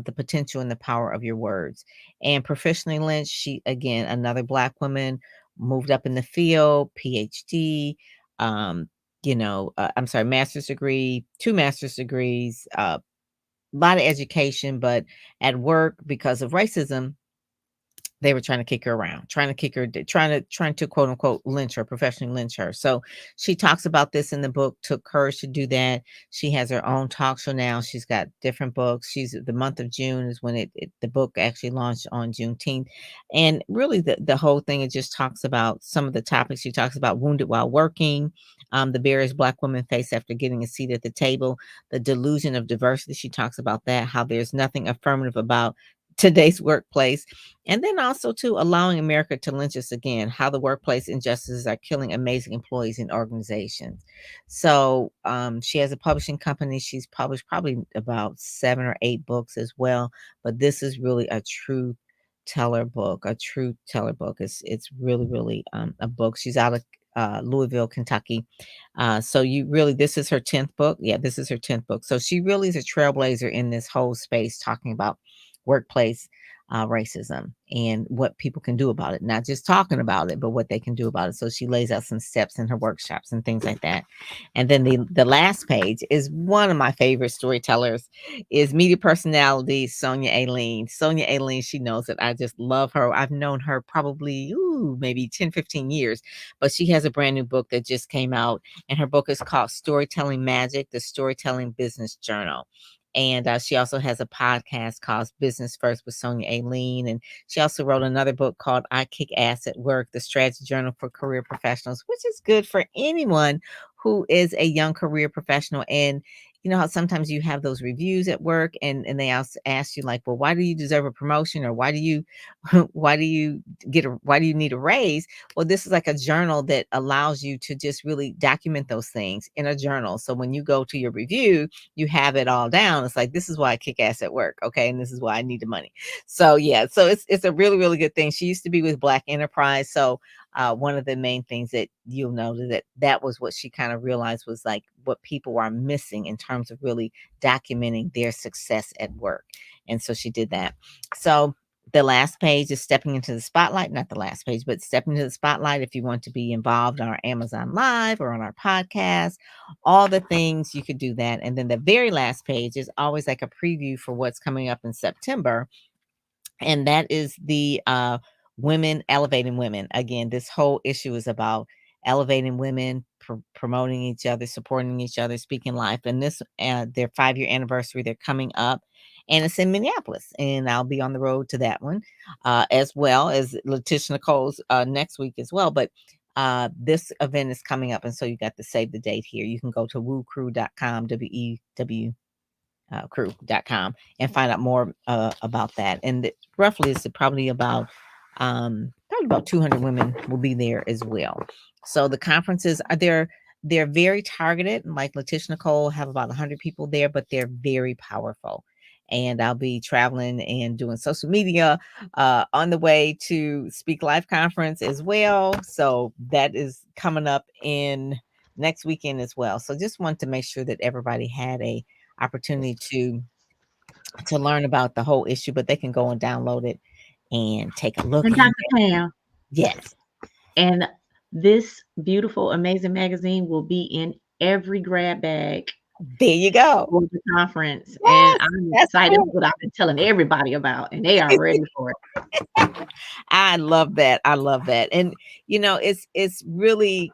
The potential and the power of your words. And professionally lynched, she again, another Black woman, moved up in the field, PhD, um, I'm sorry, master's degree, 2 master's degrees, a lot of education, but at work because of racism, they were trying to kick her around, trying to kick her, trying to quote unquote lynch her, professionally lynch her. So she talks about this in the book. Took courage to do that. She has her own talk show now. She's got different books. She's the month of June is when the book actually launched on Juneteenth, and really the whole thing it just talks about some of the topics. She talks about wounded while working. The barriers Black women face after getting a seat at the table, the delusion of diversity. She talks about that, how there's nothing affirmative about today's workplace, and then also to allowing America to lynch us again, how the workplace injustices are killing amazing employees and organizations. So she has a publishing company. She's published probably about 7 or 8 books as well, but this is really a true teller book, a true teller book. It's really really a book. She's out of Louisville, Kentucky. So you really, this is her 10th book. Yeah, this is her 10th book. So she really is a trailblazer in this whole space, talking about workplace racism and what people can do about it. Not just talking about it, but what they can do about it. So she lays out some steps in her workshops and things like that. And then the last page is one of my favorite storytellers, is media personality Sonia Aileen. Sonia Aileen, she knows that I just love her. I've known her probably maybe 10, 15 years, but she has a brand new book that just came out, and her book is called Storytelling Magic: The Storytelling Business Journal. And she also has a podcast called Business First with Sonia Aileen. And she also wrote another book called I Kick Ass at Work, the Strategy Journal for Career Professionals, which is good for anyone who is a young career professional. And you know how sometimes you have those reviews at work, and they also ask you like, well, why do you deserve a promotion, or why do you why do you need a raise? Well, this is like a journal that allows you to just really document those things in a journal. So when you go to your review, you have it all down. It's like, this is why I kick ass at work. Okay. And this is why I need the money. So yeah, so it's a really, really good thing. She used to be with Black Enterprise. So one of the main things that you'll know that was what she kind of realized was like what people are missing in terms of really documenting their success at work. And so she did that. So the last page is stepping into the spotlight, not the last page, but stepping into the spotlight. If you want to be involved on our Amazon Live or on our podcast, all the things, you could do that. And then the very last page is always like a preview for what's coming up in September, and that is the women elevating women. Again, this whole issue is about elevating women, promoting each other, supporting each other, speaking life. And this their 5-year anniversary, they're coming up, and it's in Minneapolis, and I'll be on the road to that one, as well as Laticia Nicole's next week as well. But this event is coming up, and so you got to save the date here. You can go to wewcrew.com, WEW crew.com, and find out more about that. And roughly it's probably about 200 women will be there as well. So the conferences are there. They're very targeted. Like Laticia Nicole have about 100 people there, but they're very powerful. And I'll be traveling and doing social media on the way to Speak Life conference as well. So that is coming up in next weekend as well. So just want to make sure that everybody had a opportunity to learn about the whole issue, but they can go and download it and take a look And at Dr. it. Pam, Yes, and this beautiful, amazing magazine will be in every grab bag there you go. for the conference. And Yes, I'm that's excited. That's it. what I've been telling everybody about, and they are ready for it. I love that. I love that. And it's really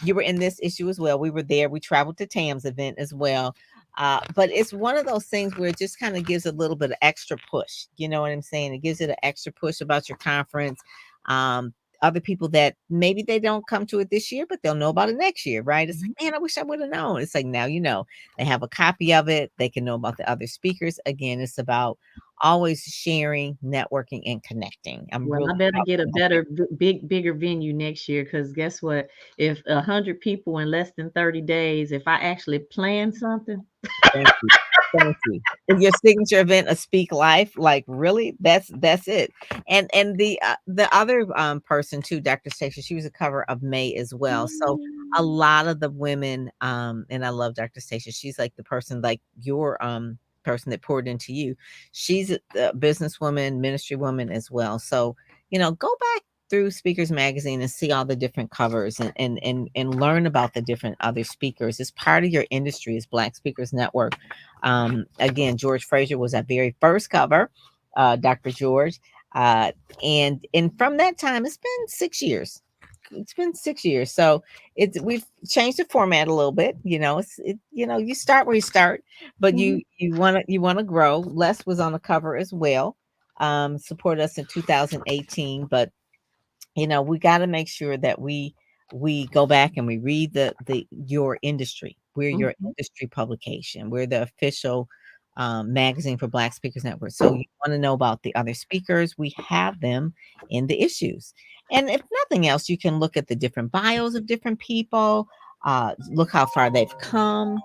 you were in this issue as well. We were there. We traveled to Tam's event as well. But it's one of those things where it just kind of gives a little bit of extra push. You know what I'm saying? It gives it an extra push about your conference. other people that maybe they don't come to it this year, but they'll know about it next year, right? It's like, Mhm. man, I wish I would have known. It's like, now you know. They have a copy of it. They can know about the other speakers. Again, it's about always sharing, networking, and connecting. I'm Well, really I better about get a connecting. better, bigger venue next year. Cause guess what? If 100 people in less than 30 days, if I actually plan something, Thank you. Thank you. Is your signature event a Speak Life? Like, really? That's it. And the other person too, Dr. Stacia, she was a cover of May as well. So a mm, lot of the women, and I love Dr. Stacia. She's like the person, like your person that poured into you. She's a businesswoman, ministry woman as well. So, go back through Speakers Magazine and see all the different covers, and learn about the different other speakers. It's part of your industry. It's Black Speakers Network. Again, George Fraser was our very first cover, Dr. George. Uh, and from that time, it's been 6 years. It's been 6 years. So we've changed the format a little bit. You start where you start, but mhm, you wanna grow. Les was on the cover as well. Supported us in 2018, but we got to make sure that we go back and we read the your industry. We're your mhm, industry publication. We're the official magazine for Black Speakers Network. So you want to know about the other speakers, we have them in the issues. And if nothing else, you can look at the different bios of different people, look how far they've come,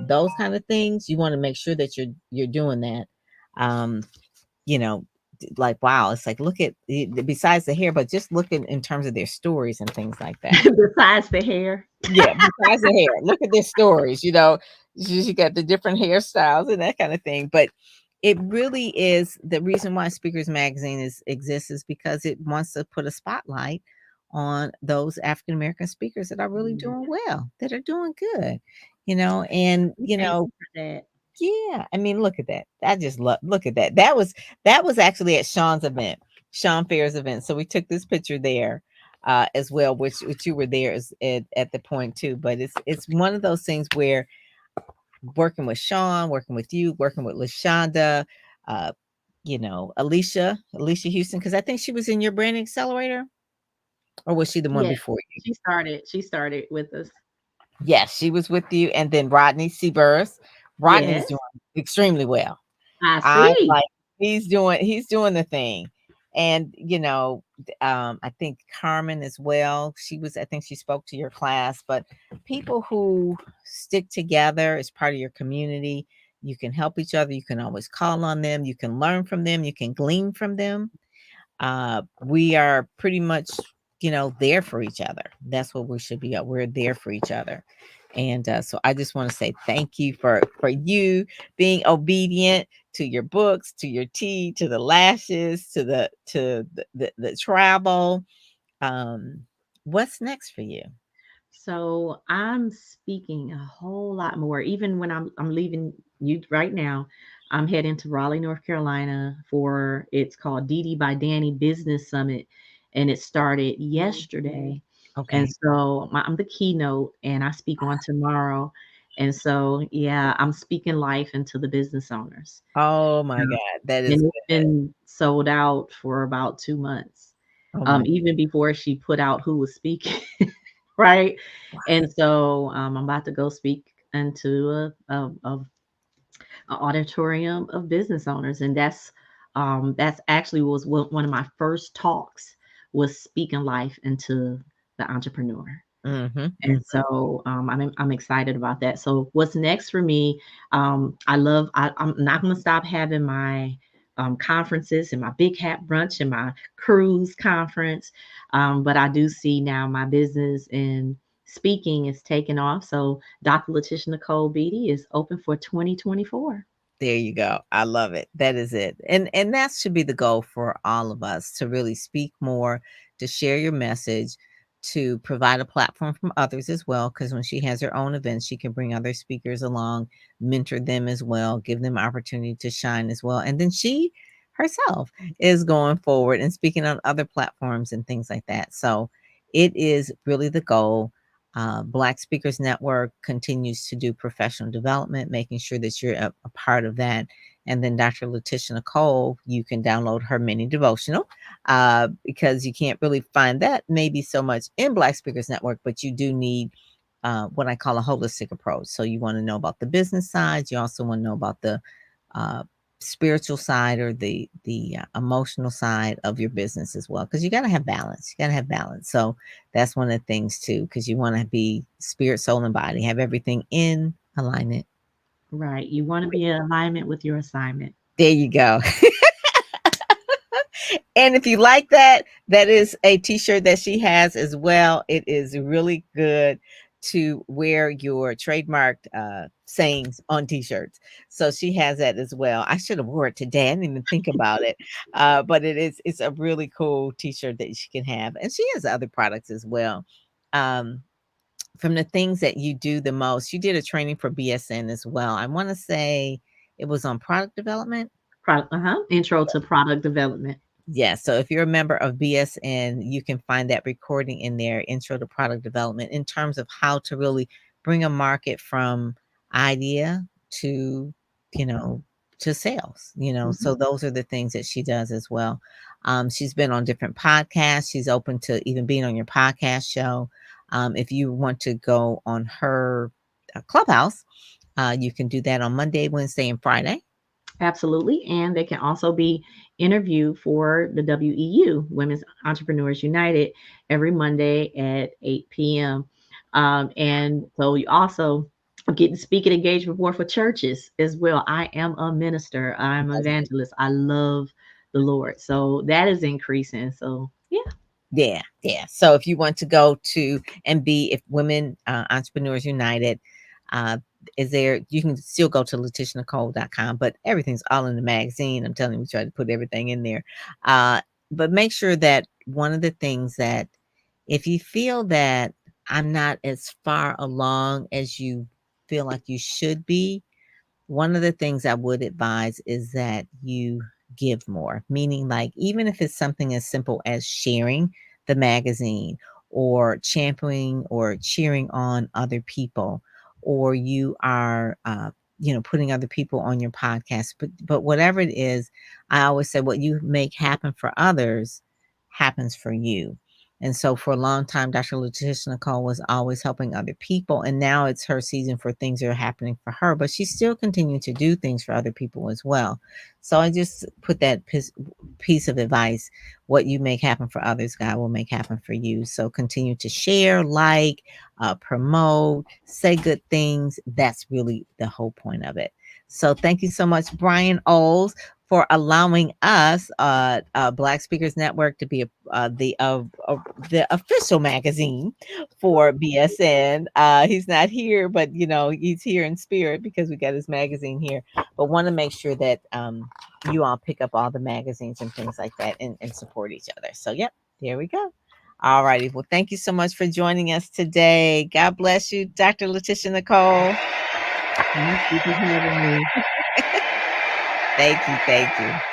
those kind of things. You want to make sure that you're doing that. um, you know, like, wow, it's like, look at besides the hair, but just look in terms of their stories and things like that. besides the hair. Yeah, besides the hair, look at their stories. You got the different hairstyles and that kind of thing. But it really is the reason why Speakers Magazine exists is because it wants to put a spotlight on those African American speakers that are really Yeah, doing well, that are doing good. And we thank you for that. yeah, I mean, look at that. I just love look at that. That was actually at Sean's event, Sean Fair's event. So we took this picture there as well, which you were there at the point too. But it's one of those things where working with Sean, working with you, working with Lashonda, uh, Alicia Houston, because I think she was in your branding accelerator, or was she the one Yes, before you? she started with us. Yes, she was with you, and then Rodney Seaburris. Rodney's doing Yes, extremely well. I I see. like he's doing the thing. And I think Carmen as well. I think she spoke to your class, but people who stick together as part of your community, you can help each other, you can always call on them, you can learn from them, you can glean from them. We are pretty much, there for each other. That's what we should be. We're there for each other. And so I just want to say thank you for you being obedient to your books, to your tea, to the lashes, to the travel. Um, what's next for you? So I'm speaking a whole lot more. Even when I'm leaving you right now, I'm heading to Raleigh, North Carolina for it's called Dee by Danny Business Summit, and it started yesterday. And Okay. so I'm the keynote, and I speak on tomorrow. And so yeah, I'm speaking life into the business owners. Oh my God, that is And it's good. been sold out for about 2 months, Oh my even before she put out who was speaking. Right? wow. And so, I'm about to go speak into a auditorium of business owners, and that's actually was one of my first talks was speaking life into the entrepreneur. Mm-hmm. And so, I'm excited about that. So what's next for me? I'm not going to stop having my conferences and my big hat brunch and my cruise conference, but I do see now my business in speaking is taking off. So Dr. Laticia Nicole Beatty is open for 2024. There you go. I love it. That is it. And that should be the goal for all of us, to really speak more, to share your message, to provide a platform from others as well. Because when she has her own events, she can bring other speakers along, mentor them as well, give them opportunity to shine as well. And then she herself is going forward and speaking on other platforms and things like that. So it is really the goal. Black Speakers Network continues to do professional development, making sure that you're a part of that. And then Dr. Laticia Nicole, you can download her mini devotional because you can't really find that maybe so much in Black Speakers Network, but you do need what I call a holistic approach. So you want to know about the business side. You also want to know about the uh, spiritual side or the emotional side of your business as well, because you got to have balance. You got to have balance. So that's one of the things too, because you want to be spirit, soul, and body, have everything in alignment. Right. You want to be in alignment with your assignment. There you go. And if you like that, that is a t-shirt that she has as well. It is really good to wear your trademarked sayings on t-shirts. So she has that as well. I should have wore it today. I didn't even think about it. But it's a really cool t-shirt that she can have. And she has other products as well. Um, from the things that you do the most, you did a training for BSN as well. I want to say it was on product development. Intro to product development. Yeah, so if you're a member of BSN, you can find that recording in there, Intro to Product Development, in terms of how to really bring a market from idea to, you know, to sales, you know. Mhm. So those are the things that she does as well. She's been on different podcasts. She's open to even being on your podcast show. If you want to go on her clubhouse, you can do that on Monday, Wednesday, and Friday. Absolutely. And they can also be interviewed for the WEU, Women's Entrepreneurs United, every Monday at 8 p.m. And so you also get to speak at engagement board for churches as well. I am a minister, I'm an evangelist. I love the Lord. So that is increasing. So, yeah. Yeah, yeah. So if you want to go to and be if Women Entrepreneurs United, uh, is there, you can still go to letitianicole.com, but everything's all in the magazine. I'm telling you, we try to put everything in there. Uh, but make sure that one of the things that if you feel that I'm not as far along as you feel like you should be, one of the things I would advise is that you give more, meaning, like, even if it's something as simple as sharing the magazine or championing or cheering on other people, or you are, putting other people on your podcast. But whatever it is, I always say what you make happen for others happens for you. And so for a long time, Dr. Letitia Nicole was always helping other people. And now it's her season for things that are happening for her, but she's still continuing to do things for other people as well. So I just put that piece of advice: what you make happen for others, God will make happen for you. So continue to share, like, promote, say good things. That's really the whole point of it. So thank you so much, Brian Oles, for allowing us, Black Speakers Network, to be the official magazine for BSN. He's not here, but he's here in spirit because we got his magazine here. But want to make sure that you all pick up all the magazines and things like that, and support each other. So, yep, there we go. All righty. Well, thank you so much for joining us today. God bless you, Dr. Letitia Nicole. Thank you for having me. Thank you. Thank you.